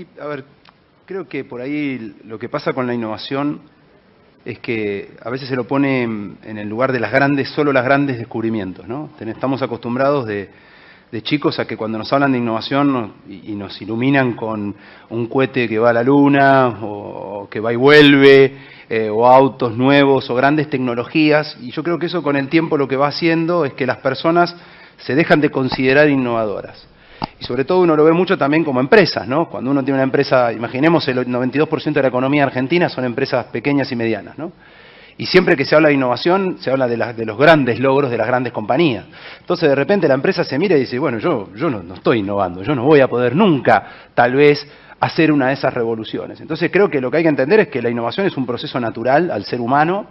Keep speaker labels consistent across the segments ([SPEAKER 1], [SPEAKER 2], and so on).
[SPEAKER 1] Sí, a ver, creo que por ahí lo que pasa con la innovación es que a veces se lo pone en el lugar de las grandes, solo las grandes descubrimientos, ¿no? Estamos acostumbrados de chicos a que cuando nos hablan de innovación y nos iluminan con un cohete que va a la luna o que va y vuelve, o autos nuevos o grandes tecnologías, y yo creo que eso con el tiempo lo que va haciendo es que las personas se dejan de considerar innovadoras. Y sobre todo uno lo ve mucho también como empresas, ¿no? Cuando uno tiene una empresa, imaginemos el 92% de la economía argentina son empresas pequeñas y medianas, ¿no? Y siempre que se habla de innovación, se habla de los grandes logros de las grandes compañías. Entonces de repente la empresa se mira y dice, bueno, yo no estoy innovando, yo no voy a poder nunca, tal vez, hacer una de esas revoluciones. Entonces creo que lo que hay que entender es que la innovación es un proceso natural al ser humano.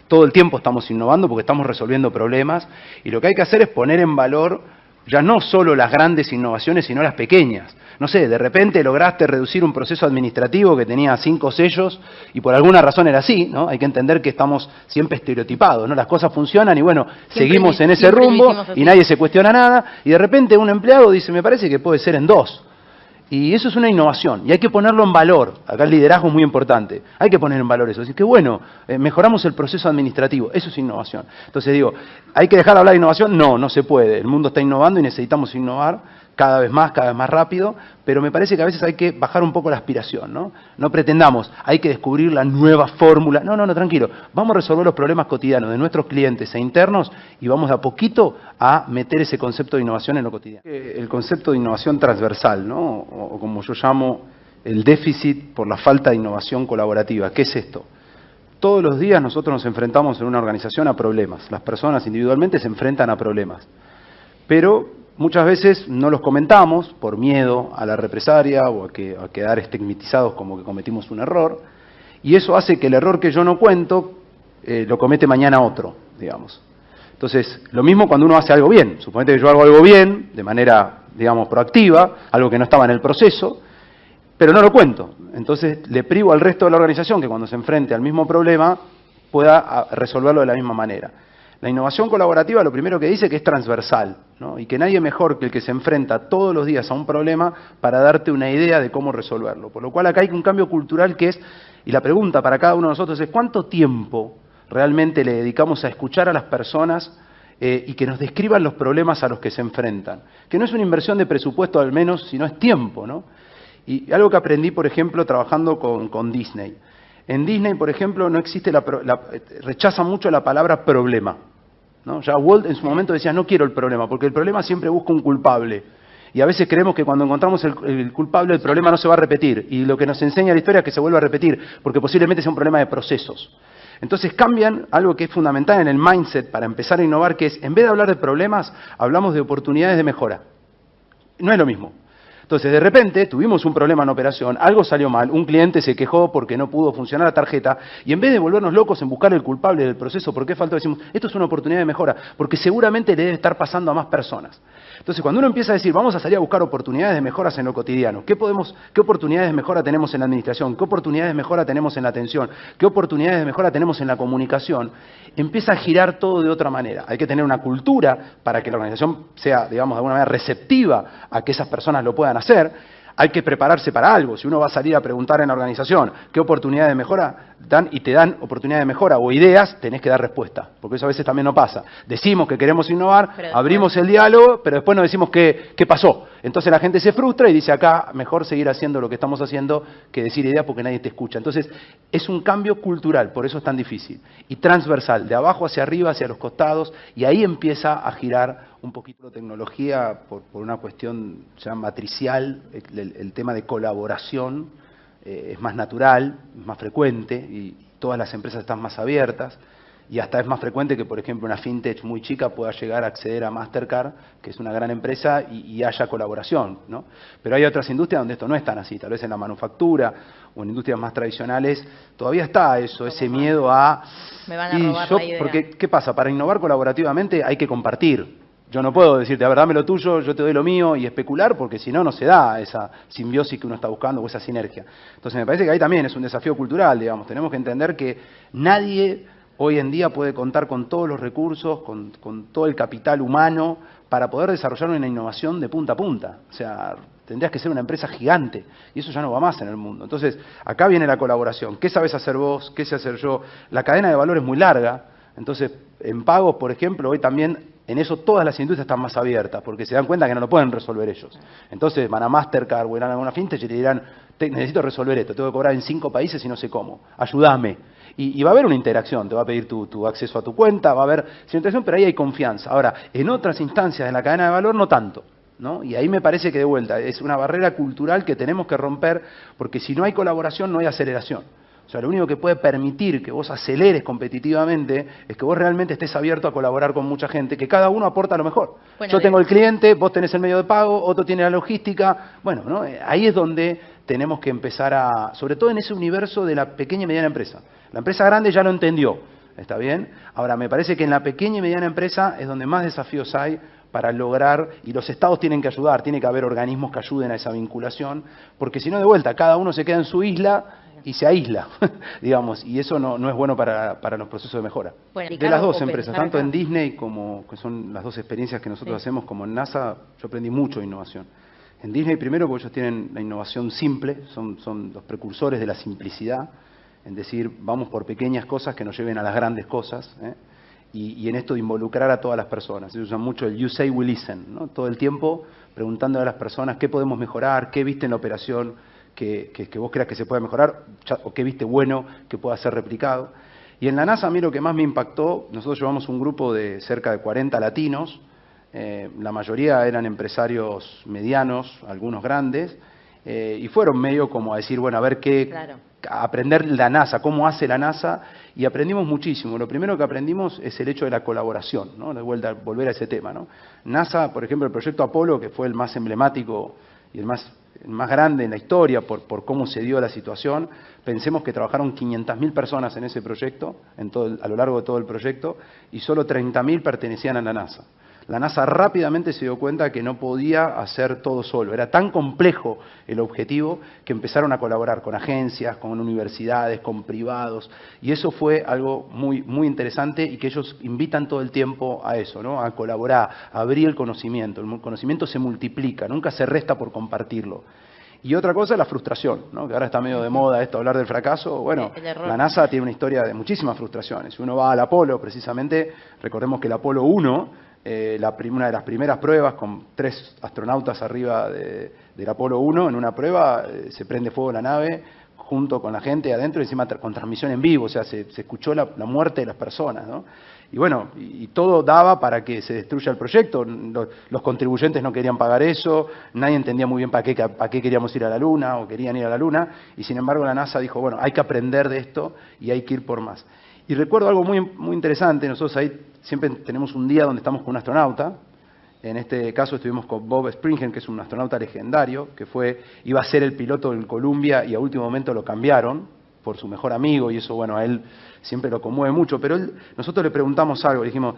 [SPEAKER 1] Todo el tiempo estamos innovando porque estamos resolviendo problemas, y lo que hay que hacer es poner en valor ya no solo las grandes innovaciones, sino las pequeñas. No sé, de repente lograste reducir un proceso administrativo que tenía 5 sellos y por alguna razón era así, ¿no? Hay que entender que estamos siempre estereotipados, ¿no? Las cosas funcionan y bueno, seguimos en ese rumbo y nadie se cuestiona nada, y de repente un empleado dice, me parece que puede ser en 2. Y eso es una innovación, y hay que ponerlo en valor. Acá el liderazgo es muy importante. Hay que poner en valor eso. Así que bueno, mejoramos el proceso administrativo. Eso es innovación. Entonces digo, ¿hay que dejar de hablar de innovación? No, no se puede. El mundo está innovando y necesitamos innovar cada vez más rápido, pero me parece que a veces hay que bajar un poco la aspiración, ¿no? No pretendamos, hay que descubrir la nueva fórmula. No, tranquilo. Vamos a resolver los problemas cotidianos de nuestros clientes e internos y vamos de a poquito a meter ese concepto de innovación en lo cotidiano. El concepto de innovación transversal, ¿no? O como yo llamo, el déficit por la falta de innovación colaborativa. ¿Qué es esto? Todos los días nosotros nos enfrentamos en una organización a problemas. Las personas individualmente se enfrentan a problemas. Pero muchas veces no los comentamos por miedo a la represalia o a quedar estigmatizados como que cometimos un error, y eso hace que el error que yo no cuento lo comete mañana otro, digamos. Entonces, lo mismo cuando uno hace algo bien. Suponete que yo hago algo bien, de manera, digamos, proactiva, algo que no estaba en el proceso, pero no lo cuento. Entonces, le privo al resto de la organización que cuando se enfrente al mismo problema pueda resolverlo de la misma manera. La innovación colaborativa lo primero que dice que es transversal, ¿no? Y que nadie mejor que el que se enfrenta todos los días a un problema para darte una idea de cómo resolverlo. Por lo cual acá hay un cambio cultural que es, y la pregunta para cada uno de nosotros es, ¿cuánto tiempo realmente le dedicamos a escuchar a las personas y que nos describan los problemas a los que se enfrentan? Que no es una inversión de presupuesto al menos, sino es tiempo, ¿no? Y algo que aprendí, por ejemplo, trabajando con Disney. En Disney, por ejemplo, no existe rechaza mucho la palabra problema, ¿no? Ya Walt en su momento decía, no quiero el problema, porque el problema siempre busca un culpable. Y a veces creemos que cuando encontramos el culpable, el problema no se va a repetir. Y lo que nos enseña la historia es que se vuelve a repetir, porque posiblemente sea un problema de procesos. Entonces cambian algo que es fundamental en el mindset para empezar a innovar, que es, en vez de hablar de problemas, hablamos de oportunidades de mejora. No es lo mismo. Entonces, de repente, tuvimos un problema en operación, algo salió mal, un cliente se quejó porque no pudo funcionar la tarjeta, y en vez de volvernos locos en buscar el culpable del proceso, ¿por qué faltó? Decimos, esto es una oportunidad de mejora, porque seguramente le debe estar pasando a más personas. Entonces, cuando uno empieza a decir, vamos a salir a buscar oportunidades de mejoras en lo cotidiano, ¿qué oportunidades de mejora tenemos en la administración? ¿Qué oportunidades de mejora tenemos en la atención? ¿Qué oportunidades de mejora tenemos en la comunicación? Empieza a girar todo de otra manera. Hay que tener una cultura para que la organización sea, digamos, de alguna manera receptiva a que esas personas lo puedan hacer. Hay que prepararse para algo. Si uno va a salir a preguntar en la organización qué oportunidades de mejora dan y te dan oportunidades de mejora o ideas, tenés que dar respuesta, porque eso a veces también no pasa. Decimos que queremos innovar, abrimos el diálogo, pero después no decimos qué pasó. Entonces la gente se frustra y dice, acá mejor seguir haciendo lo que estamos haciendo que decir ideas porque nadie te escucha. Entonces es un cambio cultural, por eso es tan difícil. Y transversal, de abajo hacia arriba, hacia los costados, y ahí empieza a girar un poquito la tecnología por una cuestión ya matricial. El tema de colaboración es más natural, es más frecuente, y todas las empresas están más abiertas, y hasta es más frecuente que, por ejemplo, una fintech muy chica pueda llegar a acceder a Mastercard, que es una gran empresa, y haya colaboración, ¿no? Pero hay otras industrias donde esto no es tan así, tal vez en la manufactura o en industrias más tradicionales todavía está eso, ese miedo a...
[SPEAKER 2] Me van a robar la idea.
[SPEAKER 1] Porque, ¿qué pasa? Para innovar colaborativamente hay que compartir. Yo no puedo decirte, a ver, dame lo tuyo, yo te doy lo mío, y especular, porque si no, no se da esa simbiosis que uno está buscando o esa sinergia. Entonces me parece que ahí también es un desafío cultural, digamos. Tenemos que entender que nadie hoy en día puede contar con todos los recursos, con todo el capital humano para poder desarrollar una innovación de punta a punta. O sea, tendrías que ser una empresa gigante y eso ya no va más en el mundo. Entonces, acá viene la colaboración. ¿Qué sabes hacer vos? ¿Qué sé hacer yo? La cadena de valor es muy larga. Entonces, en pagos, por ejemplo, hoy también en eso todas las industrias están más abiertas porque se dan cuenta que no lo pueden resolver ellos. Entonces van a Mastercard o irán a alguna fintech y le dirán, necesito resolver esto, tengo que cobrar en 5 países y no sé cómo, ayúdame. Y va a haber una interacción, te va a pedir tu acceso a tu cuenta, va a haber cierta interacción, pero ahí hay confianza. Ahora, en otras instancias de la cadena de valor no tanto, ¿no? Y ahí me parece que de vuelta es una barrera cultural que tenemos que romper porque si no hay colaboración no hay aceleración. O sea, lo único que puede permitir que vos aceleres competitivamente es que vos realmente estés abierto a colaborar con mucha gente, que cada uno aporta lo mejor. Bueno, yo tengo el cliente, vos tenés el medio de pago, otro tiene la logística. Bueno, ¿no? Ahí es donde tenemos que empezar a, sobre todo en ese universo de la pequeña y mediana empresa. La empresa grande ya lo entendió, ¿está bien? Ahora, me parece que en la pequeña y mediana empresa es donde más desafíos hay para lograr, y los estados tienen que ayudar, tiene que haber organismos que ayuden a esa vinculación, porque si no, de vuelta, cada uno se queda en su isla y se aísla, digamos, y eso no es bueno para los procesos de mejora. Bueno, de las dos empresas, tanto en Disney como, que son las dos experiencias que nosotros hacemos, como en NASA, yo aprendí mucho de innovación. En Disney primero porque ellos tienen la innovación simple, son los precursores de la simplicidad, en decir, vamos por pequeñas cosas que nos lleven a las grandes cosas, y en esto de involucrar a todas las personas. Ellos usan mucho el you say we listen, ¿no? Todo el tiempo preguntando a las personas qué podemos mejorar, qué viste en la operación, que vos creas que se puede mejorar, o qué viste bueno que pueda ser replicado. Y en la NASA a mí lo que más me impactó, nosotros llevamos un grupo de cerca de 40 latinos, la mayoría eran empresarios medianos, algunos grandes, y fueron medio como a decir, bueno, a ver qué, a aprender la NASA, cómo hace la NASA, y aprendimos muchísimo. Lo primero que aprendimos es el hecho de la colaboración, ¿no? De vuelta, volver a ese tema, ¿no? NASA, por ejemplo, el proyecto Apolo, que fue el más emblemático y el más grande en la historia por cómo se dio la situación, pensemos que trabajaron 500.000 personas en ese proyecto, a lo largo de todo el proyecto, y solo 30.000 pertenecían a la NASA. La NASA rápidamente se dio cuenta que no podía hacer todo solo. Era tan complejo el objetivo que empezaron a colaborar con agencias, con universidades, con privados. Y eso fue algo muy interesante y que ellos invitan todo el tiempo a eso, ¿no? A colaborar, a abrir el conocimiento. El conocimiento se multiplica, nunca se resta por compartirlo. Y otra cosa es la frustración, ¿no? Que ahora está medio de moda esto, hablar del fracaso. Bueno, la NASA tiene una historia de muchísimas frustraciones. Si uno va al Apolo, precisamente, recordemos que el Apolo 1... una de las primeras pruebas con 3 astronautas arriba del Apolo 1, en una prueba se prende fuego la nave junto con la gente adentro y encima con transmisión en vivo, o sea, se escuchó la muerte de las personas, ¿no? Y bueno, y todo daba para que se destruya el proyecto, los contribuyentes no querían pagar eso, nadie entendía muy bien para qué queríamos ir a la Luna o querían ir a la Luna, y sin embargo la NASA dijo, bueno, hay que aprender de esto y hay que ir por más. Y recuerdo algo muy interesante, nosotros ahí siempre tenemos un día donde estamos con un astronauta, en este caso estuvimos con Bob Springen, que es un astronauta legendario, que iba a ser el piloto del Columbia y a último momento lo cambiaron por su mejor amigo y eso, bueno, a él siempre lo conmueve mucho, pero nosotros le preguntamos algo, le dijimos,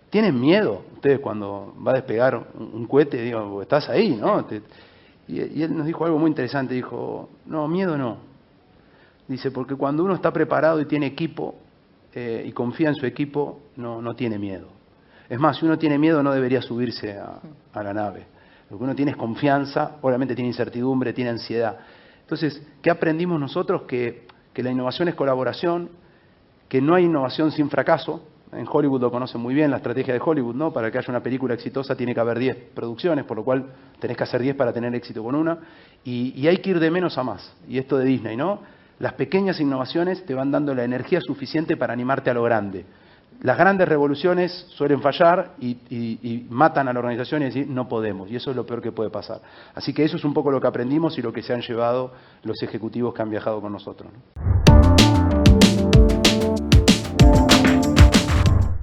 [SPEAKER 1] ¿tienen miedo ustedes cuando va a despegar un cohete? Digo, estás ahí, ¿no? Y él nos dijo algo muy interesante, dijo, no, miedo no. Dice, porque cuando uno está preparado y tiene equipo y confía en su equipo, no tiene miedo. Es más, si uno tiene miedo no debería subirse a la nave. Lo que uno tiene es confianza, obviamente tiene incertidumbre, tiene ansiedad. Entonces, ¿qué aprendimos nosotros? Que la innovación es colaboración, que no hay innovación sin fracaso. En Hollywood lo conocen muy bien, la estrategia de Hollywood, ¿no? Para que haya una película exitosa tiene que haber 10 producciones, por lo cual tenés que hacer 10 para tener éxito con una. Y hay que ir de menos a más. Y esto de Disney, ¿no? Las pequeñas innovaciones te van dando la energía suficiente para animarte a lo grande. Las grandes revoluciones suelen fallar y matan a la organización y decir no podemos, y eso es lo peor que puede pasar. Así que eso es un poco lo que aprendimos y lo que se han llevado los ejecutivos que han viajado con nosotros, ¿no?